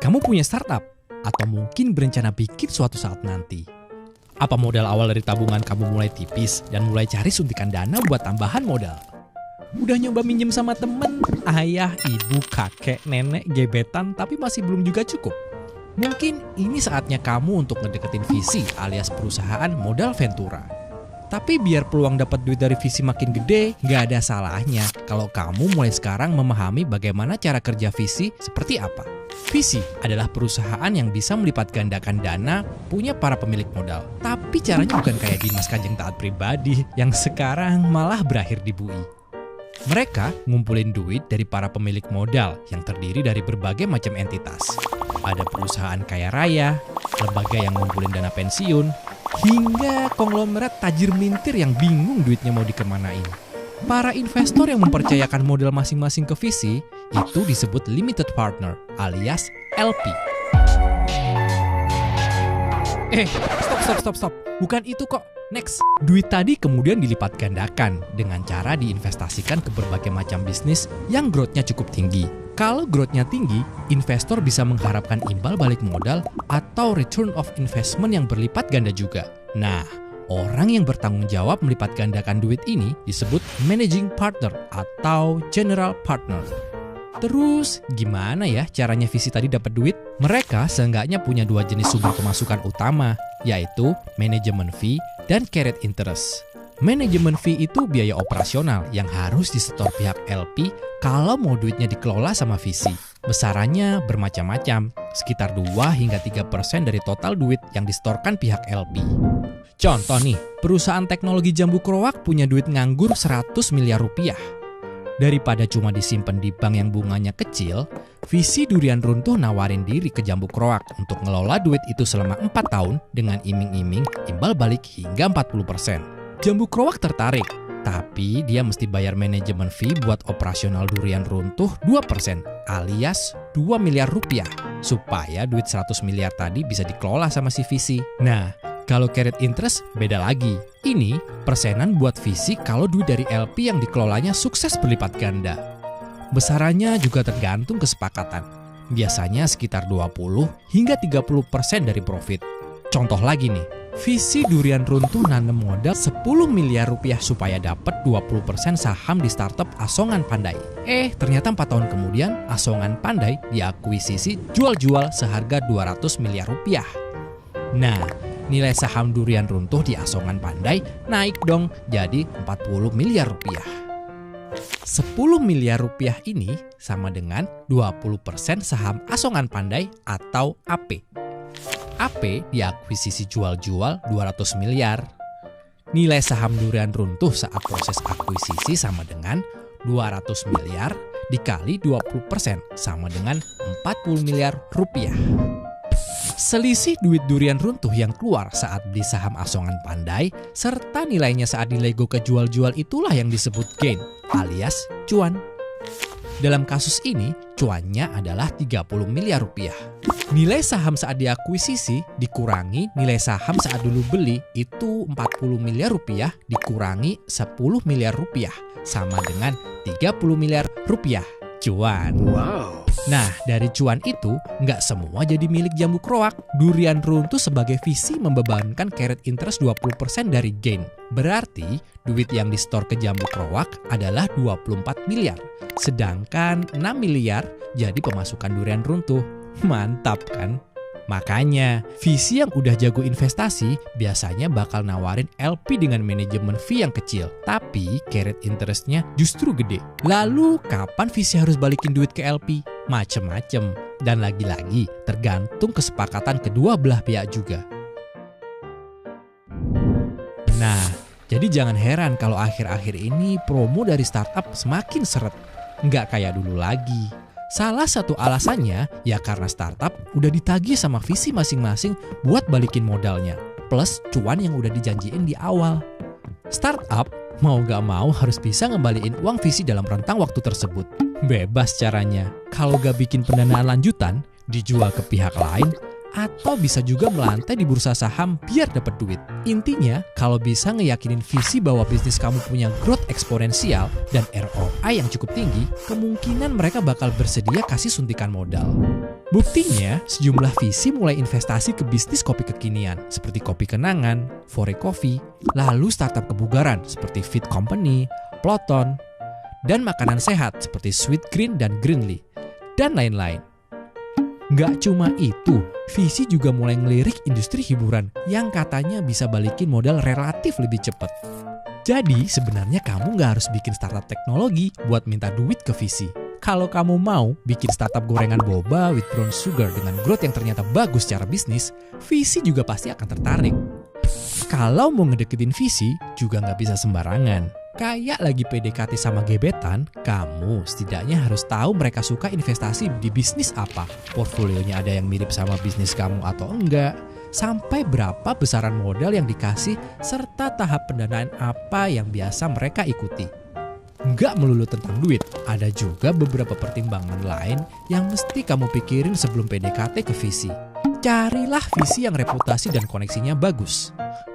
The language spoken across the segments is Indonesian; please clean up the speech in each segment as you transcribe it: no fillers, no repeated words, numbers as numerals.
Kamu punya startup? Atau mungkin berencana bikin suatu saat nanti? Apa modal awal dari tabungan kamu mulai tipis dan mulai cari suntikan dana buat tambahan modal? Udah nyoba minjem sama temen, ayah, ibu, kakek, nenek, gebetan, tapi masih belum juga cukup? Mungkin ini saatnya kamu untuk ngedeketin visi alias perusahaan modal Ventura. Tapi biar peluang dapat duit dari visi makin gede, nggak ada salahnya kalau kamu mulai sekarang memahami bagaimana cara kerja visi seperti apa. Visi adalah perusahaan yang bisa melipat gandakan dana punya para pemilik modal. Tapi caranya bukan kayak Dimas Kanjeng Taat Pribadi yang sekarang malah berakhir di bui. Mereka ngumpulin duit dari para pemilik modal yang terdiri dari berbagai macam entitas. Ada perusahaan kaya raya, lembaga yang ngumpulin dana pensiun, hingga konglomerat tajir melintir yang bingung duitnya mau dikemanain. Para investor yang mempercayakan modal masing-masing ke visi itu disebut limited partner alias LP. Stop. Bukan itu kok. Next, duit tadi kemudian dilipat gandakan dengan cara diinvestasikan ke berbagai macam bisnis yang growth-nya cukup tinggi. Kalau growth-nya tinggi, investor bisa mengharapkan imbal balik modal atau return of investment yang berlipat ganda juga. Nah, orang yang bertanggung jawab melipat gandakan duit ini disebut managing partner atau general partner. Terus, gimana ya caranya visi tadi dapat duit? Mereka seenggaknya punya dua jenis sumber pemasukan utama, yaitu manajemen fee dan carried interest. Manajemen fee itu biaya operasional yang harus disetor pihak LP kalau mau duitnya dikelola sama visi. Besarannya bermacam-macam, sekitar 2 hingga 3% dari total duit yang disetorkan pihak LP. Contoh nih, perusahaan teknologi Jambu Krowak punya duit nganggur 100 miliar rupiah. Daripada cuma disimpan di bank yang bunganya kecil, visi Durian Runtuh nawarin diri ke Jambu Krowak untuk ngelola duit itu selama 4 tahun dengan iming-iming imbal balik hingga 40%. Jambu Krowak tertarik, tapi dia mesti bayar manajemen fee buat operasional Durian Runtuh 2% alias 2 miliar rupiah supaya duit 100 miliar tadi bisa dikelola sama si visi. Nah, kalau carried interest beda lagi. Ini persenan buat visi kalau duit dari LP yang dikelolanya sukses berlipat ganda. Besarannya juga tergantung kesepakatan. Biasanya sekitar 20 hingga 30% dari profit. Contoh lagi nih, visi Durian Runtuh nanam modal 10 miliar rupiah supaya dapat 20% saham di startup Asongan Pandai. Ternyata 4 tahun kemudian Asongan Pandai diakuisisi jual-jual seharga 200 miliar rupiah. Nah, nilai saham Durian Runtuh di Asongan Pandai naik dong jadi 40 miliar rupiah. 10 miliar rupiah ini sama dengan 20% saham Asongan Pandai atau AP. AP diakuisisi jual-jual 200 miliar. Nilai saham Durian Runtuh saat proses akuisisi sama dengan 200 miliar dikali 20% sama dengan 40 miliar rupiah. Selisih duit Durian Runtuh yang keluar saat beli saham Asongan Pandai serta nilainya saat dilego ke jual-jual itulah yang disebut gain alias cuan. Dalam kasus ini, cuannya adalah 30 miliar rupiah. Nilai saham saat diakuisisi dikurangi nilai saham saat dulu beli itu 40 miliar rupiah dikurangi 10 miliar rupiah sama dengan 30 miliar rupiah cuan. Wow. Nah, dari cuan itu, nggak semua jadi milik Jambu Krowak. Durian Runtuh sebagai visi membebankan carried interest 20% dari gain. Berarti, duit yang disetor ke Jambu Krowak adalah 24 miliar. Sedangkan 6 miliar jadi pemasukan Durian Runtuh. Mantap kan? Makanya, visi yang udah jago investasi biasanya bakal nawarin LP dengan manajemen fee yang kecil, tapi carried interest-nya justru gede. Lalu, kapan visi harus balikin duit ke LP? Macem-macem, dan lagi-lagi tergantung kesepakatan kedua belah pihak juga. Nah, jadi jangan heran kalau akhir-akhir ini promo dari startup semakin seret. Nggak kayak dulu lagi. Salah satu alasannya ya karena startup udah ditagih sama visi masing-masing buat balikin modalnya, plus cuan yang udah dijanjiin di awal. Startup mau gak mau harus bisa ngembaliin uang visi dalam rentang waktu tersebut. Bebas caranya. Kalau gak bikin pendanaan lanjutan, dijual ke pihak lain, atau bisa juga melantai di bursa saham biar dapat duit. Intinya, kalau bisa ngeyakinin visi bahwa bisnis kamu punya growth eksponensial dan ROI yang cukup tinggi, kemungkinan mereka bakal bersedia kasih suntikan modal. Buktinya, sejumlah visi mulai investasi ke bisnis kopi kekinian seperti kopi kenangan, Fore Coffee, lalu startup kebugaran seperti Fit Company, Ploton, dan makanan sehat seperti Sweet Green dan Greenly, dan lain-lain. Nggak cuma itu, visi juga mulai ngelirik industri hiburan yang katanya bisa balikin modal relatif lebih cepat. Jadi sebenarnya kamu nggak harus bikin startup teknologi buat minta duit ke visi. Kalau kamu mau bikin startup gorengan boba with brown sugar dengan growth yang ternyata bagus secara bisnis, visi juga pasti akan tertarik. Kalau mau ngedeketin visi, juga nggak bisa sembarangan. Kayak lagi PDKT sama gebetan, kamu setidaknya harus tahu mereka suka investasi di bisnis apa, portfolionya ada yang mirip sama bisnis kamu atau enggak, sampai berapa besaran modal yang dikasih, serta tahap pendanaan apa yang biasa mereka ikuti. Nggak melulu tentang duit, ada juga beberapa pertimbangan lain yang mesti kamu pikirin sebelum PDKT ke visi. Carilah visi yang reputasi dan koneksinya bagus.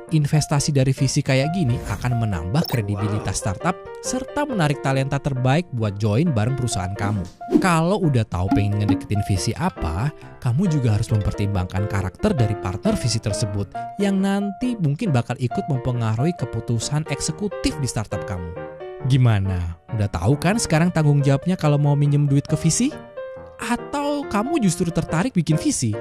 Investasi dari visi kayak gini akan menambah kredibilitas startup serta menarik talenta terbaik buat join bareng perusahaan kamu. Kalau udah tahu pengen ngedeketin visi apa, kamu juga harus mempertimbangkan karakter dari partner visi tersebut yang nanti mungkin bakal ikut mempengaruhi keputusan eksekutif di startup kamu. Gimana? Udah tahu kan sekarang tanggung jawabnya kalau mau minjem duit ke visi? Atau kamu justru tertarik bikin visi?